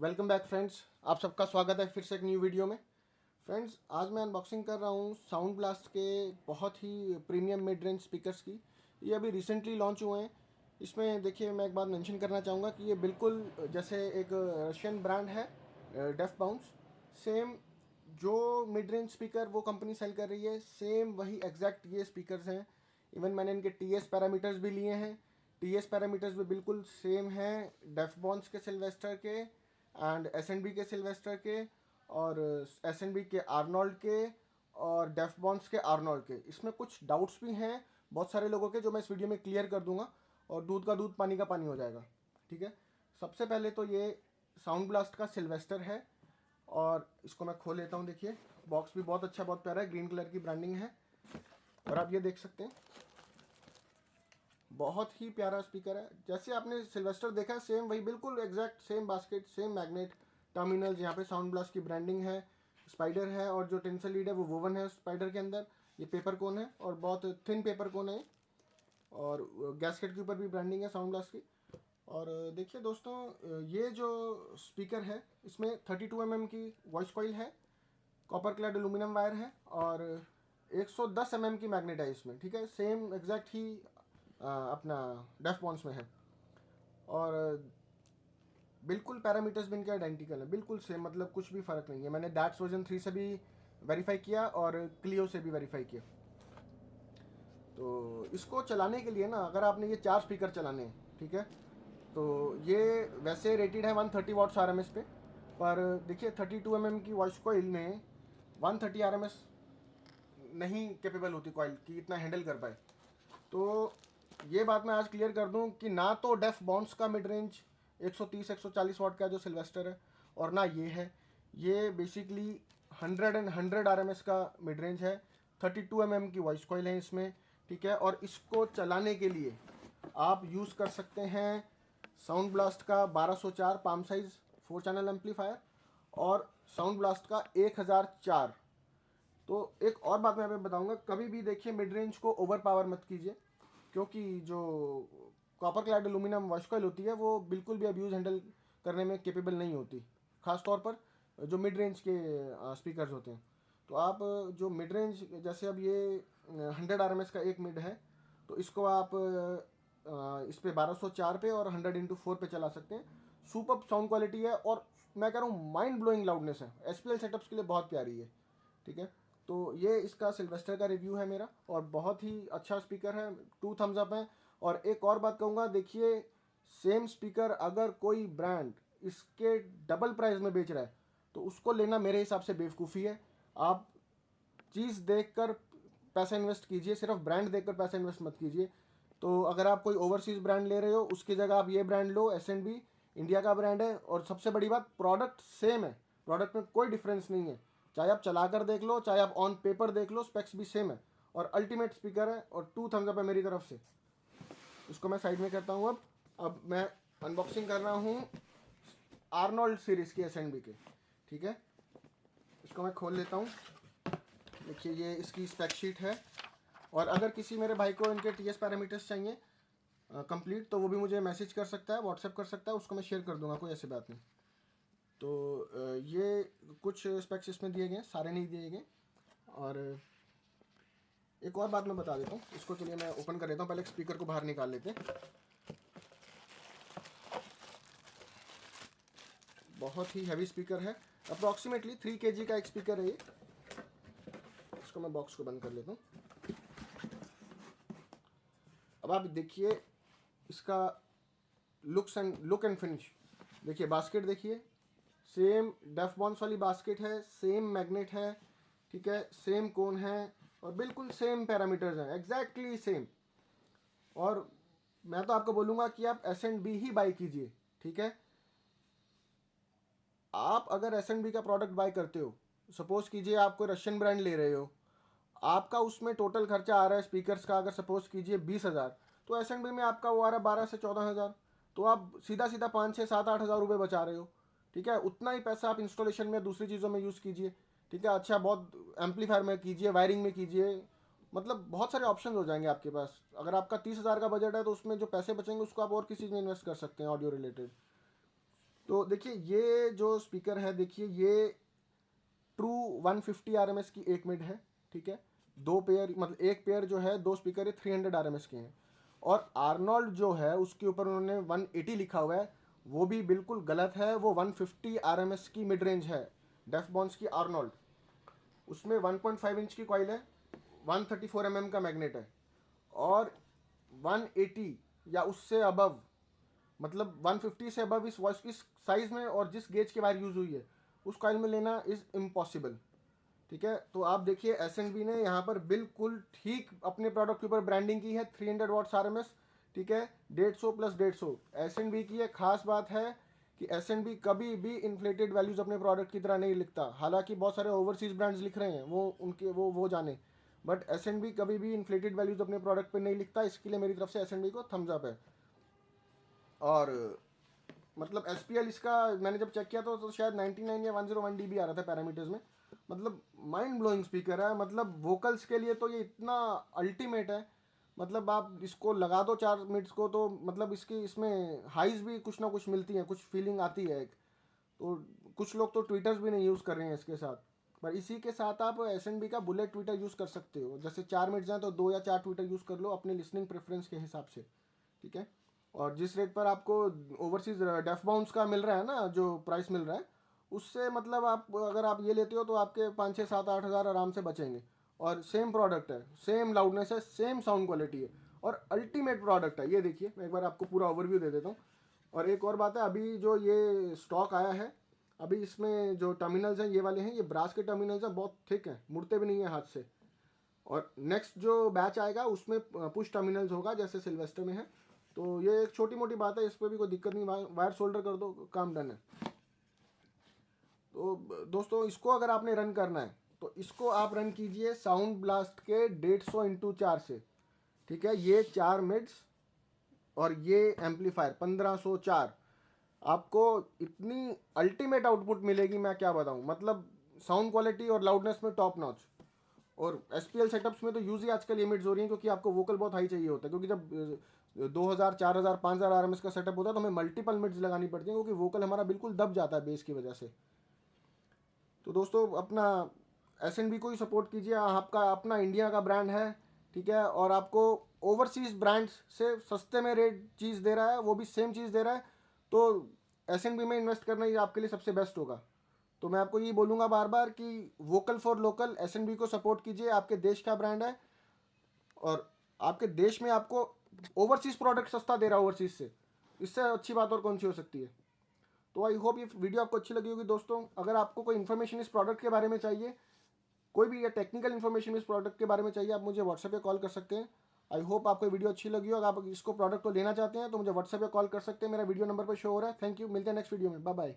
Welcome back friends, आप सबका स्वागत है फिर से एक न्यू वीडियो में। फ्रेंड्स, आज मैं अनबॉक्सिंग कर रहा हूँ साउंड ब्लास्ट के बहुत ही प्रीमियम मिड रेंज स्पीकर्स की। ये अभी रिसेंटली लॉन्च हुए हैं। इसमें देखिए, मैं एक बात मेंशन करना चाहूँगा कि ये बिल्कुल जैसे एक रशियन ब्रांड है डेफ बाउंस, सेम जो मिड रेंज स्पीकर वो कंपनी सेल कर रही है, सेम वही एग्जैक्ट ये स्पीकर्स हैं। इवन मैंने इनके टीएस पैरामीटर्स भी लिए हैं। टीएस पैरामीटर्स भी बिल्कुल सेम हैं डेफ बाउंस के सिल्वेस्टर के एंड एस&बी के सिल्वेस्टर के, और एस&बी के आर्नोल्ड के, और डेफ बॉन्स के आर्नोल्ड के। इसमें कुछ डाउट्स भी हैं बहुत सारे लोगों के, जो मैं इस वीडियो में क्लियर कर दूंगा, और दूध का दूध पानी का पानी हो जाएगा। ठीक है, सबसे पहले तो ये साउंड ब्लास्ट का सिल्वेस्टर है, और इसको मैं खोल लेता हूँ। देखिए, बॉक्स भी बहुत अच्छा, बहुत प्यारा है, ग्रीन कलर की ब्रांडिंग है, और आप ये देख सकते हैं, बहुत ही प्यारा स्पीकर है। जैसे आपने सिल्वेस्टर देखा है, सेम वही, बिल्कुल exact same basket, same magnet, terminals, यहाँ पे साउंड ब्लास्ट की ब्रांडिंग है, स्पाइडर है, और जो टेंसल लीड है वो वोवन है स्पाइडर के अंदर। ये पेपर कोन है, और बहुत थिन पेपर कोन है, और गैसकेट के ऊपर भी ब्रांडिंग है साउंड ब्लास्ट की। और देखिए दोस्तों, ये जो स्पीकर है, इसमें 32 mm की वॉइस कॉइल है, कॉपर क्लैड एल्यूमिनियम वायर है, और 110 mm की मैग्नेट है इसमें। ठीक है, सेम एग्जैक्ट ही अपना डेफ बॉन्स में है, और बिल्कुल पैरामीटर्स भी इनके आइडेंटिकल है, बिल्कुल सेम, मतलब कुछ भी फ़र्क नहीं है। मैंने डैट्स वर्जन 3 से भी वेरीफाई किया और क्लियो से भी वेरीफाई किया। तो इसको चलाने के लिए ना, अगर आपने ये 4 स्पीकर चलाने हैं, ठीक है, तो ये वैसे रेटेड है 130 वाट्स RMS पे, पर देखिए 32 mm की वॉइस कॉइल में 130 RMS नहीं कैपेबल होती कॉइल कि इतना हैंडल कर पाए। तो ये बात मैं आज क्लियर कर दूं कि ना तो डेफ बॉन्स का मिड रेंज 130-140 वाट का जो सिल्वेस्टर है, और ना ये है। ये बेसिकली 100 RMS का मिड रेंज है, 32 mm की वॉइस कॉइल है इसमें। ठीक है, और इसको चलाने के लिए आप यूज़ कर सकते हैं साउंड ब्लास्ट का 1204 पाम साइज 4 चैनल एम्पलीफायर, और साउंड ब्लास्ट का 1004। तो एक और बात मैं यहाँ पे बताऊंगा, कभी भी देखिए मिड रेंज को ओवर पावर मत कीजिए, क्योंकि जो copper clad aluminium voice coil होती है वो बिल्कुल भी अब्यूज हैंडल करने में केपेबल नहीं होती, खास तौर पर जो मिड रेंज के स्पीकर्स होते हैं। तो आप जो मिड रेंज, जैसे अब ये 100 RMS का एक मिड है, तो इसको आप इस पे 1204 पे और 100x4 पे चला सकते हैं। सुपर साउंड क्वालिटी है, और मैं कह रहा हूँ माइंड ब्लोइंग लाउडनेस है, SPL सेटअप्स के लिए बहुत प्यारी है। ठीक है, तो ये इसका सिल्वेस्टर का रिव्यू है मेरा, और बहुत ही अच्छा स्पीकर है, 2 थम्स अप है। और एक और बात कहूँगा, देखिए सेम स्पीकर अगर कोई ब्रांड इसके डबल प्राइस में बेच रहा है, तो उसको लेना मेरे हिसाब से बेवकूफ़ी है। आप चीज़ देखकर पैसा इन्वेस्ट कीजिए, सिर्फ ब्रांड देखकर पैसा इन्वेस्ट मत कीजिए। तो अगर आप कोई ओवरसीज़ ब्रांड ले रहे हो, उसकी जगह आप ये ब्रांड लो, एस&बी इंडिया का ब्रांड है, और सबसे बड़ी बात, प्रोडक्ट सेम है, प्रोडक्ट में कोई डिफरेंस नहीं है। चाहे आप चला कर देख लो, चाहे आप ऑन पेपर देख लो, स्पेक्स भी सेम है, और अल्टीमेट स्पीकर है, और 2 थम्स अप है मेरी तरफ से। इसको मैं साइड में करता हूँ। अब मैं अनबॉक्सिंग कर रहा हूँ आर्नोल्ड सीरीज़ की एस&बी के। ठीक है, इसको मैं खोल लेता हूँ। देखिए, ये इसकी स्पेक शीट है, और अगर किसी मेरे भाई को इनके टीएस पैरामीटर्स चाहिए कंप्लीट, तो वो भी मुझे मैसेज कर सकता है, व्हाट्सएप कर सकता है, उसको मैं शेयर कर दूंगा, कोई ऐसी बात नहीं। तो ये कुछ स्पेक्स इसमें दिए गए, सारे नहीं दिए गए। और एक और बात मैं बता देता हूँ, इसको चलिए मैं ओपन कर लेता हूँ, पहले स्पीकर को बाहर निकाल लेते हैं। बहुत ही हैवी स्पीकर है, अप्रॉक्सीमेटली 3 kg का एक स्पीकर है ये। इसको मैं बॉक्स को बंद कर लेता हूँ। अब आप देखिए इसका लुक एंड फिनिश। देखिए बास्केट, देखिए सेम डेफ बॉन्स वाली बास्केट है, सेम मैग्नेट है, ठीक है, सेम कोन है, और बिल्कुल सेम पैरामीटर्स हैं, एग्जैक्टली सेम। और मैं तो आपको बोलूँगा कि आप एस&बी ही बाई कीजिए। ठीक है, आप अगर एस&बी का प्रोडक्ट बाय करते हो, सपोज कीजिए आप कोई रशियन ब्रांड ले रहे हो, आपका उसमें टोटल खर्चा आ रहा है स्पीकर्स का, अगर सपोज कीजिए 20,000, तो एस&बी में आपका वो आ रहा है 12 से 14,000, तो आप सीधा सीधा 5, 6, 7, 8 हज़ार रुपये बचा रहे हो। ठीक है, उतना ही पैसा आप इंस्टॉलेशन में दूसरी चीज़ों में यूज़ कीजिए। ठीक है, अच्छा, बहुत एम्पलीफायर में कीजिए, वायरिंग में कीजिए, मतलब बहुत सारे ऑप्शन हो जाएंगे आपके पास। अगर आपका 30,000 का बजट है, तो उसमें जो पैसे बचेंगे उसको आप और किसी चीज़ में इन्वेस्ट कर सकते हैं ऑडियो रिलेटेड। तो देखिए ये जो स्पीकर है, देखिए ये ट्रू 150 RMS की एक मिड है, ठीक है। दो पेयर मतलब एक पेयर जो है, दो स्पीकर ये 300 RMS के हैं। और आर्नोल्ड जो है उसके ऊपर उन्होंने 180 लिखा हुआ है, वो भी बिल्कुल गलत है। वो 150 RMS की मिड रेंज है डेफबॉन्स की आर्नोल्ड। उसमें 1.5 इंच की कॉइल है, 134 mm का मैग्नेट है, और 180 या उससे अबव, मतलब 150 से अबव इस वॉइस इस साइज में और जिस गेज की वायर यूज़ हुई है उस कॉइल में लेना इज़ इम्पॉसिबल, ठीक है। तो आप देखिए एसएनबी ने यहाँ पर बिल्कुल ठीक अपने प्रोडक्ट के ऊपर ब्रांडिंग की है, 300 वॉट्स RMS, ठीक है। 150 + 150 एसएनबी की एक खास बात है कि एसएनबी कभी भी इन्फ्लेटेड वैल्यूज़ अपने प्रोडक्ट की तरह नहीं लिखता। हालांकि बहुत सारे ओवरसीज ब्रांड्स लिख रहे हैं, वो उनके वो जाने, बट एसएनबी कभी भी इन्फ्लेटेड वैल्यूज़ अपने प्रोडक्ट पर नहीं लिखता। इसके लिए मेरी तरफ से एसएनबी को थम्स अप है। और मतलब SPL इसका मैंने जब चेक किया तो शायद 99 या 101 dB आ रहा था पैरामीटर्स में। मतलब माइंड ब्लोइंग स्पीकर है। मतलब वोकल्स के लिए तो ये इतना अल्टीमेट है। मतलब आप इसको लगा दो 4 मिनट्स को तो मतलब इसकी इसमें हाइज भी कुछ ना कुछ मिलती हैं, कुछ फीलिंग आती है एक। तो कुछ लोग तो ट्विटर्स भी नहीं यूज़ कर रहे हैं इसके साथ, पर इसी के साथ आप एसएनबी का बुलेट ट्विटर यूज़ कर सकते हो। जैसे 4 मिनट्स हैं तो 2 या 4 ट्विटर यूज़ कर लो अपने लिसनिंग प्रेफरेंस के हिसाब से, ठीक है। और जिस रेट पर आपको ओवरसीज डेफ बाउंस का मिल रहा है ना, जो प्राइस मिल रहा है उससे, मतलब आप अगर आप ये लेते हो तो आपके 5 6 7 8 हज़ार आराम से बचेंगे। और सेम प्रोडक्ट है, सेम लाउडनेस है, सेम साउंड क्वालिटी है, और अल्टीमेट प्रोडक्ट है। ये देखिए मैं एक बार आपको पूरा ओवरव्यू दे देता हूँ। और एक और बात है, अभी जो ये स्टॉक आया है, अभी इसमें जो टर्मिनल्स हैं ये वाले हैं, ये ब्रास के टर्मिनल्स हैं, बहुत थिक हैं, मुड़ते भी नहीं है हाथ से। और नेक्स्ट जो बैच आएगा उसमें पुश टर्मिनल्स होगा जैसे सिल्वेस्टर में है। तो ये एक छोटी मोटी बात है, इस पर भी कोई दिक्कत नहीं, वायर सोल्डर कर दो, काम डन है। तो दोस्तों इसको अगर आपने रन करना है तो इसको आप रन कीजिए साउंड ब्लास्ट के 150 × 4 से, ठीक है। ये 4 मिड्स और ये एम्पलीफायर 1504, आपको इतनी अल्टीमेट आउटपुट मिलेगी, मैं क्या बताऊं। मतलब साउंड क्वालिटी और लाउडनेस में टॉप नॉच। और SPL सेटअप्स में तो यूज ही आजकल लिमिट्स हो रही हैं, क्योंकि आपको वोकल बहुत हाई चाहिए होता है। क्योंकि जब 2000 4000 5000 RMS का सेटअप होता है तो हमें मल्टीपल मिड्स लगानी पड़ती हैं, क्योंकि वोकल हमारा बिल्कुल दब जाता है बेस की वजह से। तो दोस्तों अपना SNB को ही सपोर्ट कीजिए, आपका अपना इंडिया का ब्रांड है, ठीक है। और आपको ओवरसीज ब्रांड्स से सस्ते में रेट चीज़ दे रहा है, वो भी सेम चीज़ दे रहा है। तो SNB में इन्वेस्ट करना ही आपके लिए सबसे बेस्ट होगा। तो मैं आपको ये बोलूँगा बार बार कि वोकल फॉर लोकल, SNB को सपोर्ट कीजिए, आपके देश का ब्रांड है। और आपके देश में आपको ओवरसीज प्रोडक्ट सस्ता दे रहा है ओवरसीज से, इससे अच्छी बात और कौन सी हो सकती है। तो आई होप ये वीडियो आपको अच्छी लगी होगी दोस्तों। अगर आपको कोई इन्फॉर्मेशन इस प्रोडक्ट के बारे में चाहिए, कोई भी या टेक्निकल इन्फॉर्मेशन इस प्रोडक्ट के बारे में चाहिए, आप मुझे व्हाट्सएप पे कॉल कर सकते हैं। आई होप आपको वीडियो अच्छी लगी हो। अगर आप इसको प्रोडक्ट को लेना चाहते हैं तो मुझे व्हाट्सएप पे कॉल कर सकते हैं, मेरा वीडियो नंबर पर शो हो रहा है। थैंक यू, मिलते हैं नेक्स्ट वीडियो में, बाय बाय।